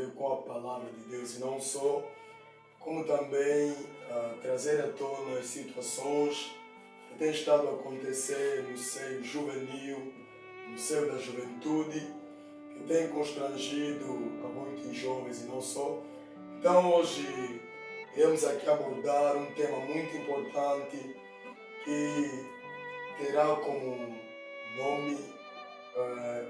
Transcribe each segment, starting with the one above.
aprender com a palavra de Deus e não só, como também trazer à tona as situações que têm estado a acontecer no seio juvenil, no seio da juventude, que tem constrangido a muitos jovens e não só. Então hoje iremos aqui abordar um tema muito importante que terá como nome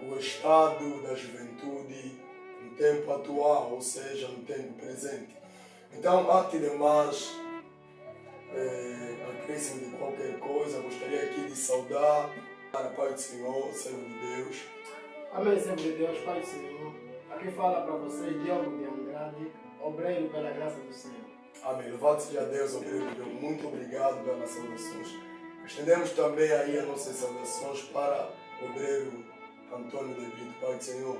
o estado da juventude no tempo atual, ou seja, no tempo presente. Então, antes de mais, acréscimo de qualquer coisa, gostaria aqui de saudar a paz do Senhor, servo de Deus. Amém, servo de Deus, Pai do Senhor. Aqui fala para vocês Diogo de Andrade, obreiro pela graça do Senhor. Amém. Louvado seja Deus, obreiro Diogo. Muito obrigado pelas saudações. Estendemos também aí as nossas saudações para o obreiro Antônio de Brito, Pai do Senhor.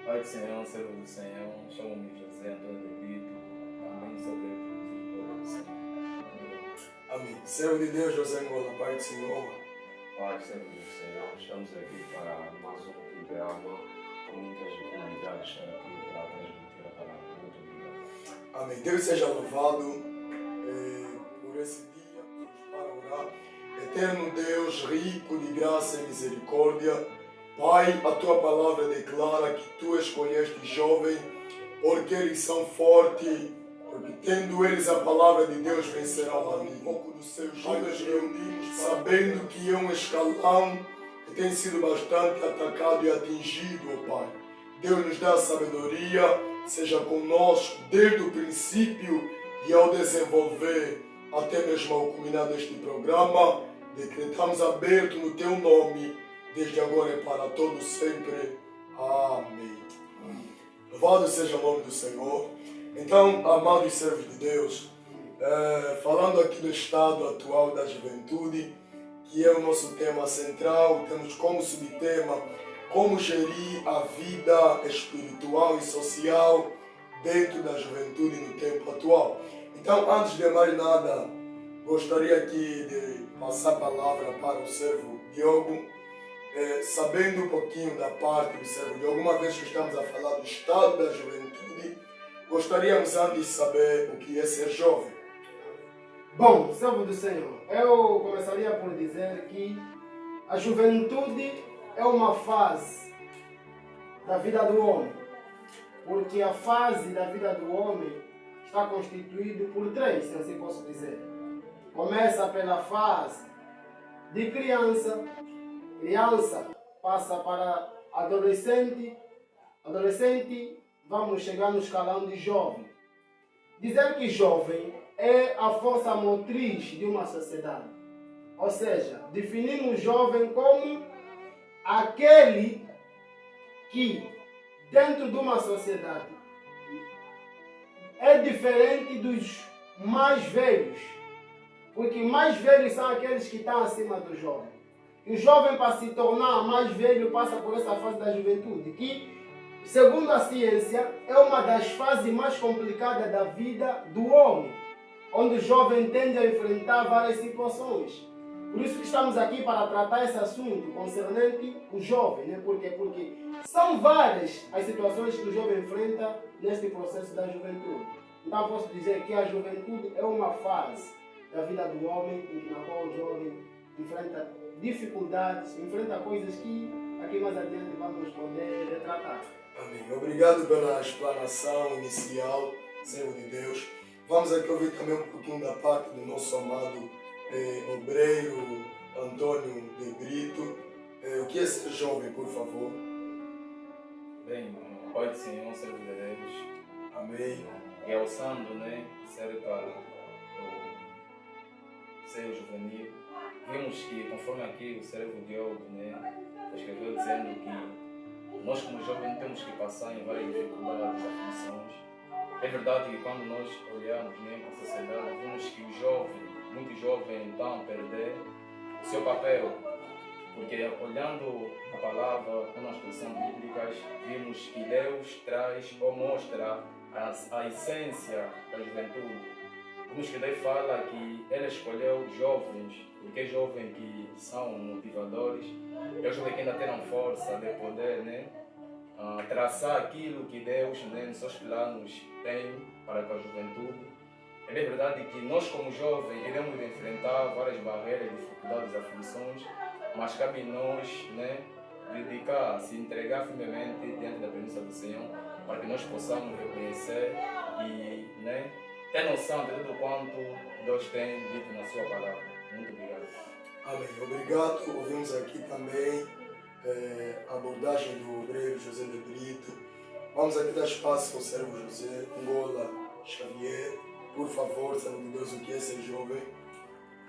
Pai do Senhor, servo do Senhor, chamo-me José Antônio de Brito, também sou obreiro do Senhor. Amém. Servo de Deus, José Ngola, Pai do Senhor. Pai, servo do Senhor, estamos aqui para mais um programa com muitas dificuldades aqui para transmitir a palavra. Muito obrigado. Amém. Deus seja louvado por esse dia, para orar. Eterno Deus, rico de graça e misericórdia, Pai, a Tua palavra declara que Tu escolheste jovem, porque eles são fortes, porque tendo eles a palavra de Deus vencerão a mim. Um pouco dos seus jovens reunidos, sabendo que é um escalão que tem sido bastante atacado e atingido, ó Pai. Deus nos dá sabedoria, seja conosco desde o princípio e ao desenvolver até mesmo ao culminar deste programa. Decretamos aberto no Teu nome, desde agora e para todos sempre. Amém. Louvado seja o nome do Senhor. Então, amados servos de Deus, falando aqui do estado atual da juventude, que é o nosso tema central, temos como subtema como gerir a vida espiritual e social dentro da juventude no tempo atual. Então, antes de mais nada, gostaria aqui de passar a palavra para o servo Diogo, sabendo um pouquinho da parte do servo Diogo. Uma vez que estamos a falar do estado da juventude, gostaríamos antes de saber o que é ser jovem. Bom, servo do Senhor, eu começaria por dizer que a juventude é uma fase da vida do homem, porque a fase da vida do homem está constituída por três, se assim posso dizer. Começa pela fase de criança passa para adolescente, vamos chegar no escalão de jovem. Dizer que jovem é a força motriz de uma sociedade. Ou seja, definimos jovem como aquele que, dentro de uma sociedade, é diferente dos mais velhos. Porque mais velhos são aqueles que estão acima do jovem. E o jovem, para se tornar mais velho, passa por essa fase da juventude, que, segundo a ciência, é uma das fases mais complicadas da vida do homem, onde o jovem tende a enfrentar várias situações. Por isso que estamos aqui para tratar esse assunto concernente o jovem, né? Por quê? Porque são várias as situações que o jovem enfrenta neste processo da juventude. Então posso dizer que a juventude é uma fase da vida do homem na qual o jovem enfrenta dificuldades, enfrenta coisas que aqui mais adiante vamos poder tratar. Amém. Obrigado pela explanação inicial, servo de Deus. Vamos aqui ouvir também um pouquinho da parte do nosso amado obreiro Antônio de Brito. O que é ser jovem, por favor? Bem, Pai do Senhor, servo de Deus. Amém. Realçando, né, acerca do seio juvenil, vimos que, conforme aqui o servo Diogo, né, escreveu dizendo que nós como jovens temos que passar em várias dificuldades, aflições. É verdade que quando nós olhamos, né, para a sociedade, vimos que o jovem, muito jovem, estão a perder o seu papel. Porque olhando a palavra, nas expressões bíblicas, vimos que Deus traz ou mostra a essência da juventude. Vimos que Deus fala que Ele escolheu jovens, porque jovens que são motivadores, é jovens que ainda terão força de poder, né, traçar aquilo que Deus, né, nos seus planos tem para com a juventude. É verdade que nós, como jovens, iremos enfrentar várias barreiras, dificuldades, aflições, mas cabe nós, né, dedicar, se entregar firmemente diante da presença do Senhor, para que nós possamos reconhecer e, né, ter noção de tudo quanto Deus tem dito na sua palavra. Muito obrigado. Amém. Obrigado. Ouvimos aqui também a abordagem do obreiro José de Brito. Vamos aqui dar espaço ao servo José Ngola Xavier. Por favor, servo de Deus, o que é ser jovem?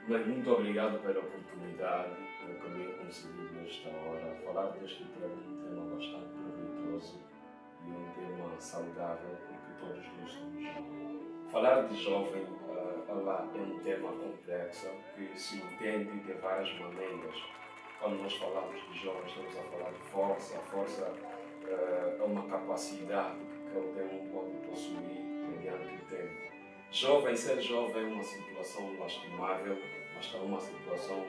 Mas muito obrigado pela oportunidade que me concedido nesta hora. Falar deste tema é um tema bastante proveitoso e um tema saudável, porque todos nós somos jovens. Falar de jovem é um tema complexo que se entende de várias maneiras. Quando nós falamos de jovens, estamos a falar de força. A força é uma capacidade que qualquer um pode possuir mediante o tempo. Ser jovem é uma situação lastimável, mas é uma situação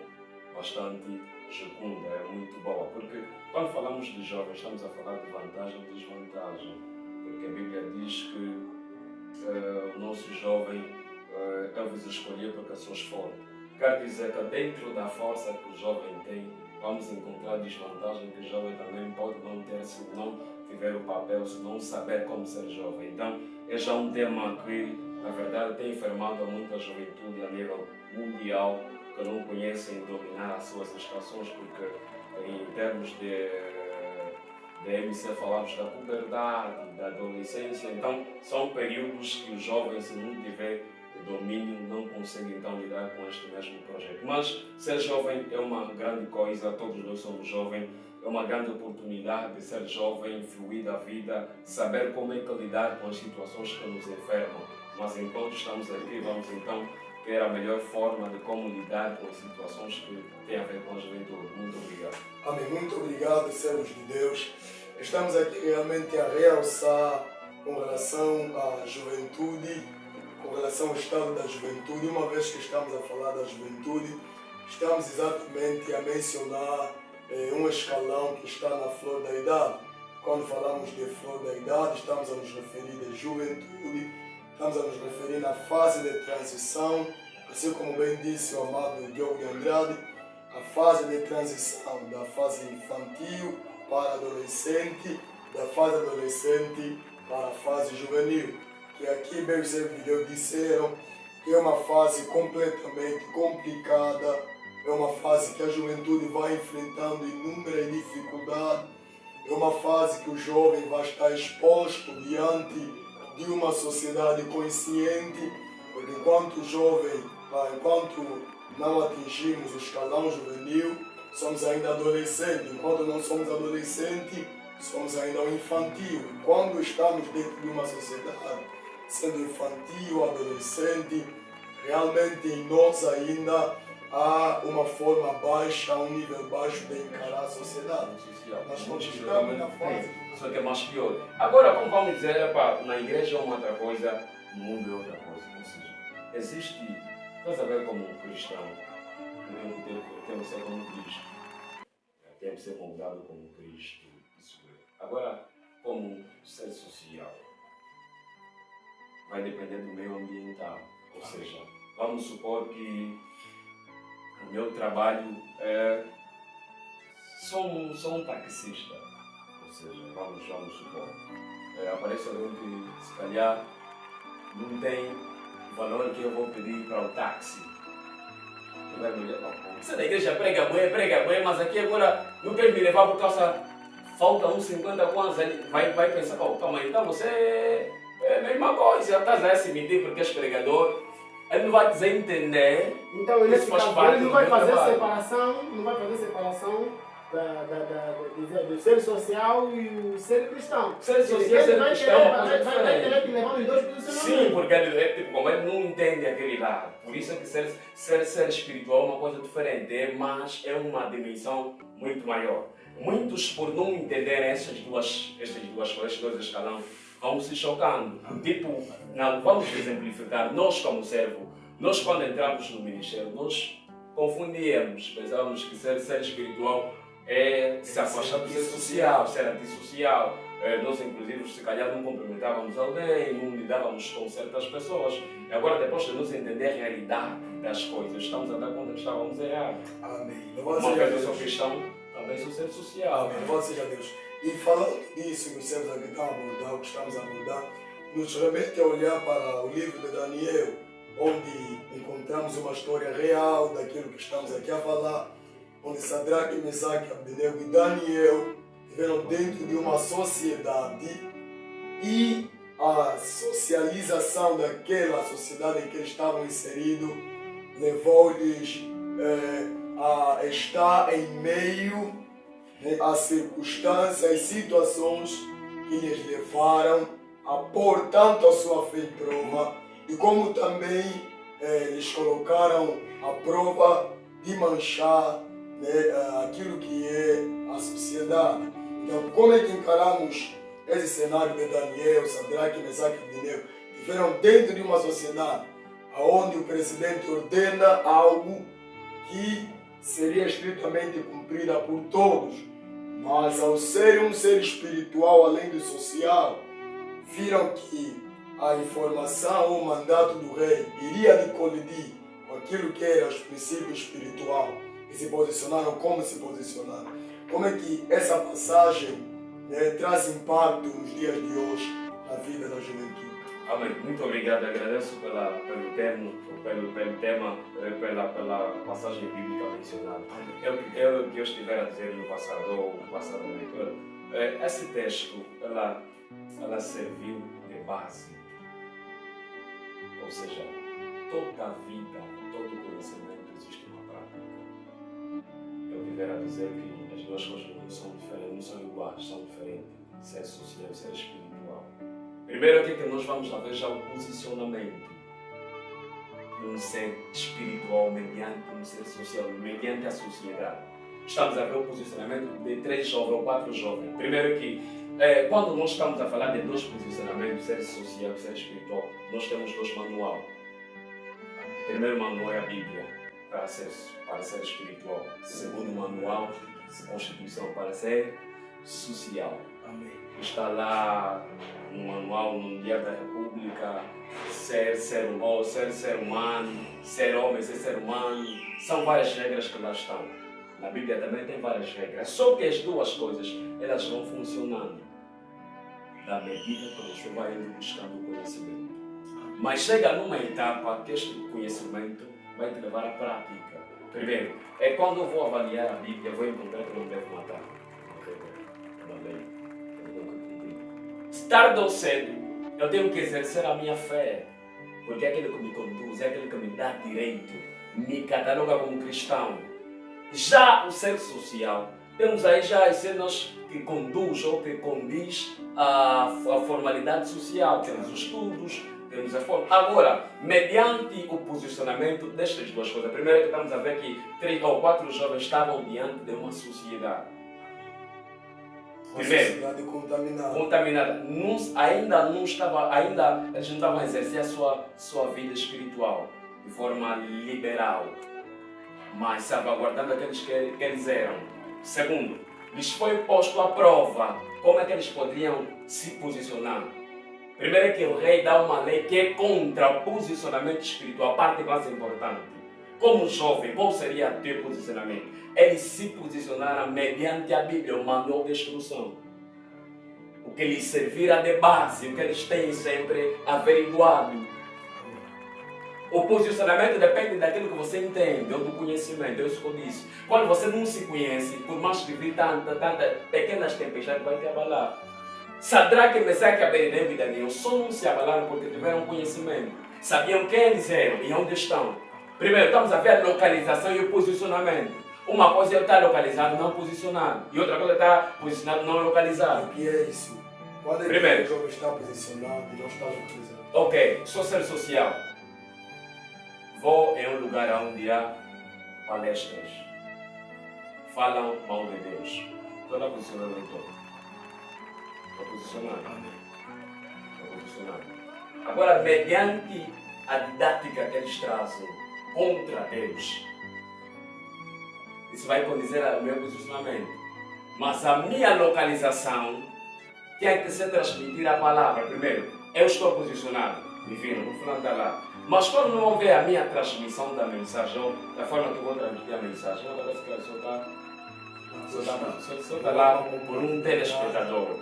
bastante fecunda, é muito boa, porque quando falamos de jovens estamos a falar de vantagem e desvantagem, porque a Bíblia diz que o nosso jovem vos escolher porque sois fortes. Quer dizer que dentro da força que o jovem tem, vamos encontrar desvantagem que o jovem também pode não ter se não tiver o papel, se não saber como ser jovem. Então, é já um tema que, na verdade, tem enfermado a muita juventude a nível mundial que não conhecem dominar as suas estações, porque em termos de MC falamos da puberdade, da adolescência, então são períodos que os jovens, se não tiver domínio, não conseguem então lidar com este mesmo projeto. Mas ser jovem é uma grande coisa, todos nós somos jovens, é uma grande oportunidade de ser jovem, fluir da vida, saber como é que lidar com as situações que nos enfermam. Mas enquanto estamos aqui, vamos então ter a melhor forma de como lidar com as situações que têm a ver com a juventude. Muito obrigado. Amém. Muito obrigado, servos de Deus. Estamos aqui realmente a realçar com relação à juventude, com relação ao estado da juventude. Uma vez que estamos a falar da juventude, estamos exatamente a mencionar um escalão que está na flor da idade. Quando falamos de flor da idade, estamos a nos referir à juventude, estamos a nos referir na fase de transição, assim como bem disse o amado Diogo de Andrade, a fase de transição da fase infantil para adolescente, da fase adolescente para a fase juvenil. Que aqui, bem os servos de Deus disseram que é uma fase completamente complicada, é uma fase que a juventude vai enfrentando inúmeras dificuldades, é uma fase que o jovem vai estar exposto diante de uma sociedade consciente, porque enquanto jovem, enquanto não atingimos o escalão juvenil, somos ainda adolescentes. Enquanto não somos adolescentes, somos ainda o infantil. Quando estamos dentro de uma sociedade, sendo infantil, adolescente, realmente em nós ainda há uma forma baixa, um nível baixo de encarar a sociedade. Nós estamos na fase. Só que é mais pior. Agora, como vamos dizer, na igreja é uma outra coisa, no mundo é outra coisa. Ou seja, existe, estás a ver como um cristão, tem que ser como Cristo. Tem que ser moldado como Cristo. Isso é. Agora, como ser social, vai depender do meio ambiental. Ou seja, vamos supor que o meu trabalho é... Sou um taxista. Ou seja, vamos supor. Aparece alguém que, se calhar, não tem o valor que eu vou pedir para o táxi. Ele vai me levar. Você da igreja prega bem, mas aqui agora não quer me levar por causa... Falta uns 50 quantos, ele vai pensar, calma aí, então você é a mesma coisa, estás a se medir porque és pregador. Ele não vai dizer entender. Então, nesse caso, ele não vai fazer separação, do ser social e o ser cristão. Ser social e ser cristão vai querer que levar os dois posicionamentos. Sim, porque como ele não entende aquele lado. Por isso é que ser espiritual é uma coisa diferente, mas é uma dimensão muito maior. Muitos, por não entenderem estas duas coisas, estes dois escalões, vão se chocando. Tipo, não, vamos exemplificar, nós como servo, nós quando entramos no ministério, nós confundíamos, pensávamos que ser espiritual é se afastar do ser social, ser antissocial. Nós, inclusive, se calhar não cumprimentávamos alguém, não lidávamos com certas pessoas. E agora, depois de nos entender a realidade das coisas, estamos a dar conta que estávamos errados. Amém. Uma Louvado seja vez eu sou Deus. cristão, também sou ser social. Amém. Louvado seja Deus. E falando disso, que estamos a abordar, o que estamos a abordar, nos remete a olhar para o livro de Daniel, onde encontramos uma história real daquilo que estamos aqui a falar, onde Sadraque, Mesaque, Abdenego e Daniel estiveram dentro de uma sociedade e a socialização daquela sociedade em que eles estavam inseridos levou-lhes a estar em meio a circunstâncias e situações que lhes levaram a pôr tanto a sua fé em prova e como também lhes colocaram a prova de manchar aquilo que é a sociedade. Então, como é que encaramos esse cenário de Daniel, Sadraque, Mesaque e Abdenego? Estiveram dentro de uma sociedade onde o presidente ordena algo que seria estritamente cumprida por todos, mas ao ser um ser espiritual além do social, viram que a informação ou o mandato do rei iria de colidir com aquilo que era os princípios espiritual e se posicionaram como se posicionaram. Como é que essa passagem traz impacto nos dias de hoje na vida da juventude? Amém. Muito obrigado. Agradeço pelo tema, pela passagem bíblica mencionada. É o que eu estiver a dizer no passado leitura. Esse texto, ela serviu de base. Ou seja, toda a vida, todo o conhecimento existe uma prática. Eu estiver a dizer que as duas coisas não são diferentes, não são iguais, são diferentes. Ser social e ser espiritual. Primeiro aqui que nós vamos ver já o posicionamento de um ser espiritual mediante um ser social, mediante a sociedade. Estamos a ver o posicionamento de 3 jovens ou 4 jovens. Primeiro aqui, quando nós estamos a falar de 2 posicionamentos, ser social e ser espiritual, nós temos 2 manuais. O primeiro manual é a Bíblia, para ser espiritual. O segundo manual, Constituição, para ser social. Amém. Está lá no manual, no Dia da República, ser humano, ser homem, ser humano. São várias regras que lá estão. Na Bíblia também tem várias regras. Só que as duas coisas, elas vão funcionando da medida que você vai indo buscando o conhecimento. Mas chega numa etapa que este conhecimento vai te levar à prática. Primeiro, é quando eu vou avaliar a Bíblia, eu vou encontrar que eu não devo matar. Da lei. Tarde ou cedo, eu tenho que exercer a minha fé, porque é aquilo que me conduz, é aquilo que me dá direito, me cataloga como cristão. Já o ser social, temos aí já as cenas que conduz ou que condiz a formalidade social, temos os estudos, temos a forma. Agora, mediante o posicionamento destas duas coisas, primeiro que estamos a ver que 3 ou 4 jovens estavam diante de uma sociedade. Primeiro, contaminada. Ainda eles não estavam a exercer a sua vida espiritual de forma liberal, mas salvaguardando aqueles que eles eram. Segundo, lhes foi posto à prova como é que eles poderiam se posicionar. Primeiro é que o rei dá uma lei que é contra o posicionamento espiritual, a parte mais importante. Como jovem, qual seria o teu posicionamento? Eles se posicionaram mediante a Bíblia, o manual de instrução. O que lhes servirá de base, o que eles têm sempre averiguado. O posicionamento depende daquilo que você entende, ou do conhecimento, é isso que eu disse. Quando você não se conhece, por mais que vir tantas pequenas tempestades, vai te abalar. Sadraque, Mesaque, Abdenego e Daniel só não se abalaram porque tiveram conhecimento. Sabiam quem eles eram e onde estão. Primeiro, estamos a ver a localização e o posicionamento. Uma coisa é eu estar localizado, não posicionado. E outra coisa é estar posicionado, não localizado. O que é isso? Quando é Primeiro, que o jovem está posicionado e não está localizado? Ok, sou ser social. Vou em um lugar onde há palestras. Falam mal de Deus. Estou lá posicionado então. Estou posicionado. Estou posicionado. Agora, mediante a didática que eles trazem contra Deus, isso vai condizer ao meu posicionamento. Mas a minha localização Tem que se transmitir a palavra. Primeiro, eu estou posicionado, divino, no fulano está lá. Mas quando não vê a minha transmissão da mensagem, ou da forma que eu vou transmitir a mensagem, parece que só está lá por um telespectador.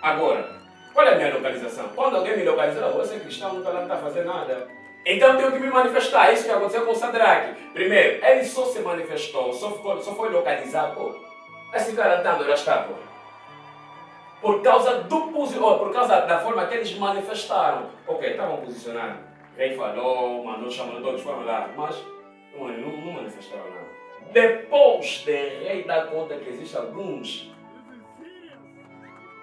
Agora, qual é a minha localização? Quando alguém me localizar, você é cristão, não está lá, não está fazendo nada. Então tenho que me manifestar. É isso que aconteceu com Sadraque. Primeiro, ele só se manifestou, só foi localizado. Pô, esse cara andando já está, pô. Por causa da forma que eles manifestaram. Ok, estavam posicionados. O rei falou, mandou, chamando todos, foram lá. Mas não manifestaram nada. Depois de rei dar conta que existem alguns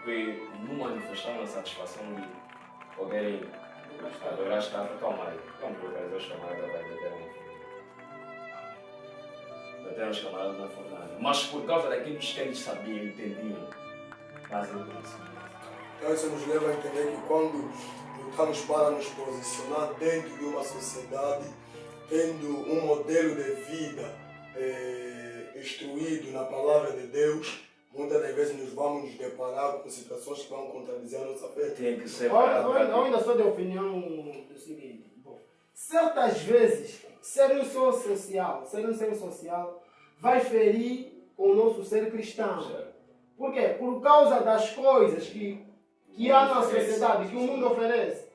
que não manifestaram a satisfação de poderem adorar, estar calma aí. Vamos localizar os camaradas da bater os camaradas na fornalha. Mas por causa daquilo que eles sabiam, entendiam, fazem isso. Então isso nos leva a entender que quando lutamos para nos posicionar dentro de uma sociedade, tendo um modelo de vida instruído na palavra de Deus, muitas das vezes nos vamos nos deparar com situações que vão contradizer a nossa fé. Tem que ser. Eu ainda sou de opinião do seguinte. Bom, certas vezes, ser um ser social, vai ferir o nosso ser cristão. Certo. Por quê? Por causa das coisas que há na sociedade, que o mundo oferece.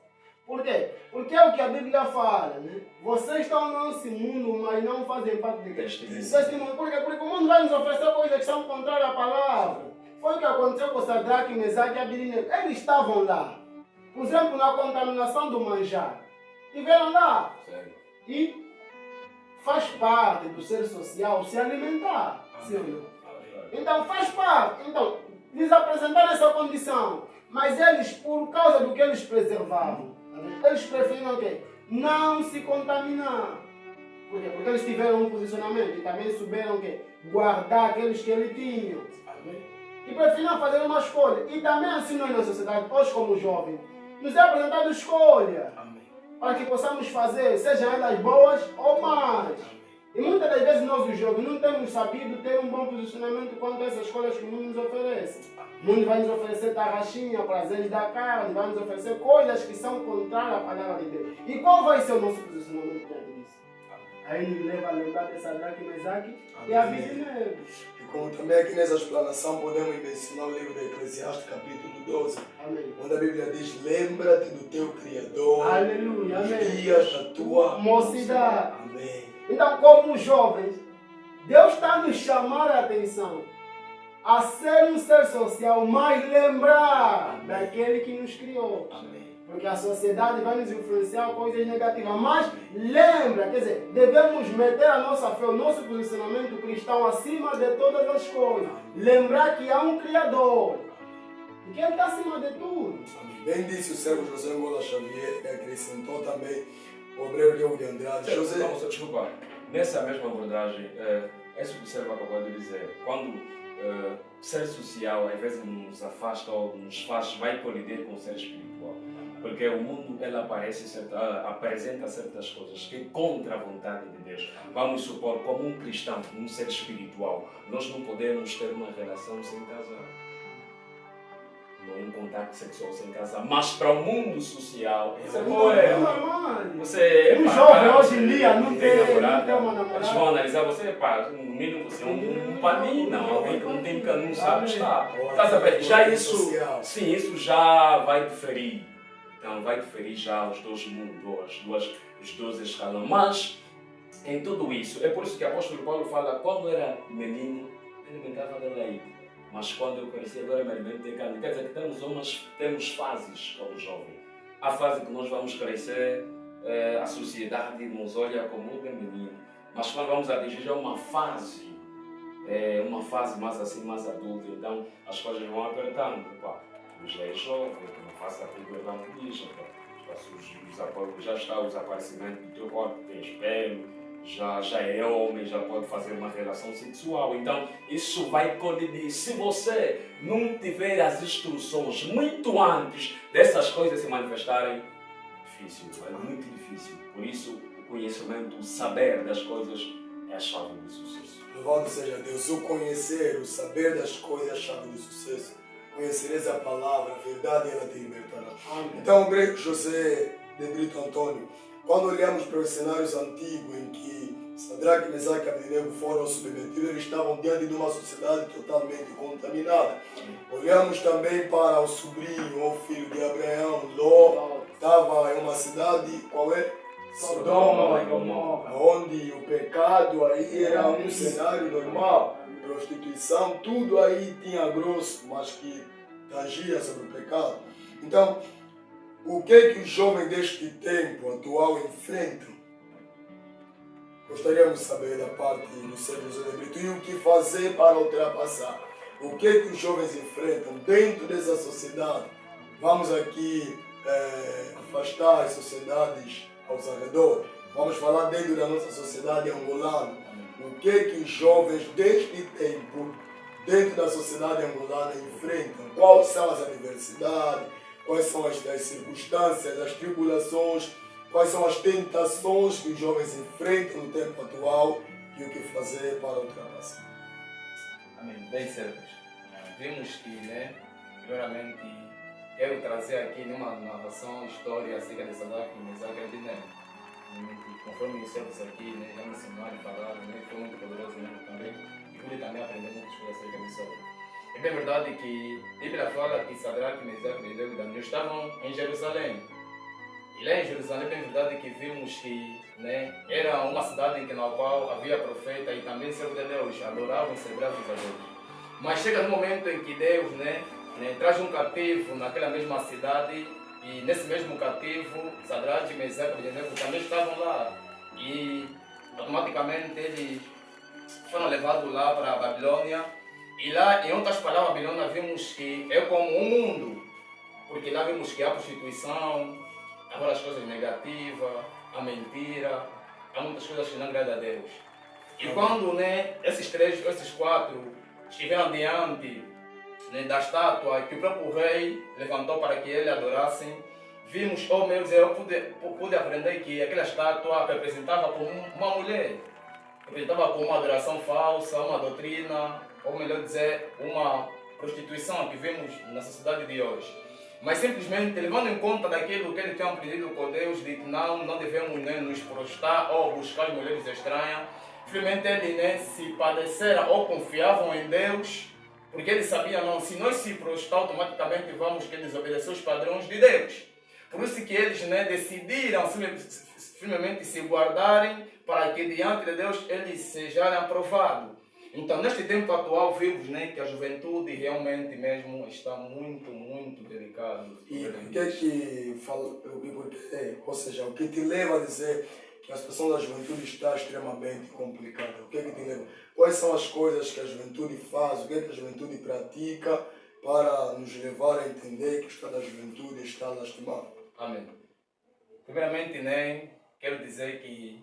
Por quê? Porque é o que a Bíblia fala, né? Vocês estão nesse mundo, mas não fazem parte de testemunho. Por quê? Porque o mundo vai nos oferecer coisas que são contrárias à palavra. Foi o que aconteceu com Sadraque, Mesaque e Abednego. Eles estavam lá. Por exemplo, na contaminação do manjar. Estiveram lá. Sério. E faz parte do ser social se alimentar. Sim ou não? Então faz parte. Então, lhes apresentaram essa condição. Mas eles, por causa do que eles preservavam, eles preferiram o quê? Não se contaminar. Por quê? Porque eles tiveram um posicionamento e também souberam o quê? Guardar aqueles que eles tinham. E preferiram fazer uma escolha. E também assim nós na sociedade, hoje como jovens, nos é apresentado escolha. Para que possamos fazer, sejam elas boas ou más. E muitas das vezes nós os jovens não temos sabido ter um bom posicionamento quanto a essas coisas que o mundo nos oferece. O mundo vai nos oferecer tarraxinha, prazeres da carne, vai nos oferecer coisas que são contrárias à palavra de Deus. E qual vai ser o nosso posicionamento diante disso? Aí nos leva a lembrar de Sadraque, Mesaque e Abednego. E como também aqui nessa explanação podemos mencionar o livro de Eclesiastes, capítulo 12, Amém. onde a Bíblia diz: lembra-te do teu Criador, Aleluia, nos amém. dias da tua Mocidade. Amém. Então, como jovens, Deus está nos chamando a atenção a ser um ser social, mas lembrar daquele que nos criou. Amém. Porque a sociedade vai nos influenciar coisas negativas. Mas lembra, quer dizer, devemos meter a nossa fé, o nosso posicionamento cristão acima de todas as coisas. Lembrar que há um Criador. E que Ele está acima de tudo. Bem disse o servo José Angola Xavier, que acrescentou também o obreiro Diogo de Andrade. José, Desculpa, nessa mesma abordagem, isso que o servo acabou de dizer, quando ser social às vezes nos afasta ou nos faz, vai colidir com o ser espiritual. Porque o mundo ele apresenta certas coisas que é contra a vontade de Deus. Vamos supor, como um cristão, um ser espiritual, nós não podemos ter uma relação sem casar. Um contato sexual sem casar. Mas para o mundo social, isso é você um jovem hoje em dia não tem namorada. uma namorada. Eles vão analisar você, pá, no mínimo você é um paninho, não, alguém que não tem não sabe estar. Estás a ver? Já isso, sim, isso já vai diferir. Então vai diferir já os dois mundos, os dois escalões. Mas em tudo isso, é por isso que o apóstolo Paulo fala, quando era menino, ele brincava de leite. Mas quando eu conheci agora me alimento de carne. Quer dizer que temos fases como jovem. Há fase que nós vamos crescer, a sociedade nos olha como um menino. Mas quando vamos atingir já uma fase mais assim, mais adulta, então as coisas vão apertando. Já é jovem, não faça a figura diz, já está os aparecimentos do teu corpo, tens pele, já é homem, já pode fazer uma relação sexual. Então, isso vai colidir. Se você não tiver as instruções muito antes dessas coisas se manifestarem, difícil, é muito difícil. Por isso, o conhecimento, o saber das coisas é a chave do sucesso. Louvado seja Deus. O conhecer, o saber das coisas é a chave do sucesso. conhecereis a palavra, a verdade ela te libertará. Amém. Então, José de Brito Antônio, quando olhamos para os cenários antigos em que Sadraque, Mesaque e Abednego foram submetidos, eles estavam diante de uma sociedade totalmente contaminada. Olhamos também para o sobrinho ou filho de Abraão, Ló, estava em uma cidade, qual é? Sodoma e Gomorra, onde o pecado aí era um cenário normal, prostituição, tudo aí tinha grosso, mas que agia sobre o pecado. Então, o que os jovens deste tempo atual enfrentam? Gostaríamos de saber da parte do Senhor José de Brito e o que fazer para ultrapassar. O que os jovens enfrentam dentro dessa sociedade? Vamos aqui afastar as sociedades aos arredores. Vamos falar dentro da nossa sociedade angolana. O que os jovens deste tempo, dentro da sociedade angolana, enfrentam? Quais são as adversidades? Quais são as circunstâncias, as tribulações? Quais são as tentações que os jovens enfrentam no tempo atual e o que fazer para ultrapassar? Amém. Bem certo. Vimos que, primeiramente, quero trazer aqui uma narração, história acerca de Sadraque, Mesaque e Abednego. Conforme os servos aqui, já me ensinaram a falar, foi muito poderoso mesmo também. E pude também aprender muitas coisas acerca disso. É bem verdade que a Bíblia fala que Sadraque, Mesaque, Abednego e Daniel estavam em Jerusalém. E lá em Jerusalém, é verdade que vimos que era uma cidade na qual havia profeta e também servos de Deus, adoravam e celebravam a Deus. Mas chega no momento em que Deus traz um cativo naquela mesma cidade e nesse mesmo cativo, Sadraque, Mesaque e Abednego também estavam lá. E automaticamente eles foram levados lá para a Babilônia. E lá, em outras palavras, a Babilônia vimos que é como um mundo, porque lá vimos que há prostituição, há várias coisas negativas, há mentira, há muitas coisas que não agradam a Deus. E quando esses quatro estiveram diante da estátua que o próprio rei levantou para que ele adorassem, vimos, eu pude aprender que aquela estátua representava como uma mulher, representava como uma adoração falsa, uma doutrina, ou melhor dizer, uma prostituição que vemos na sociedade de hoje. Mas simplesmente levando em conta daquilo que eles tinham aprendido com Deus, de que não devemos nos prostrar ou buscar mulheres estranhas, simplesmente eles se padeceram ou confiavam em Deus, porque eles sabiam, se nós se prostrar, automaticamente vamos desobedecer os padrões de Deus. Por isso que eles decidiram simplesmente se guardarem para que diante de Deus eles sejam aprovados. Então, neste tempo atual, vimos que a juventude realmente mesmo está muito, muito delicada. E o que fala, ou seja, o que te leva a dizer que a situação da juventude está extremamente complicada? O que te leva? Quais são as coisas que a juventude faz? O que a juventude pratica para nos levar a entender que o estado da juventude está lastimado? Amém. Primeiramente, quero dizer que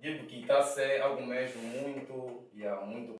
digo que está a ser algo mesmo muito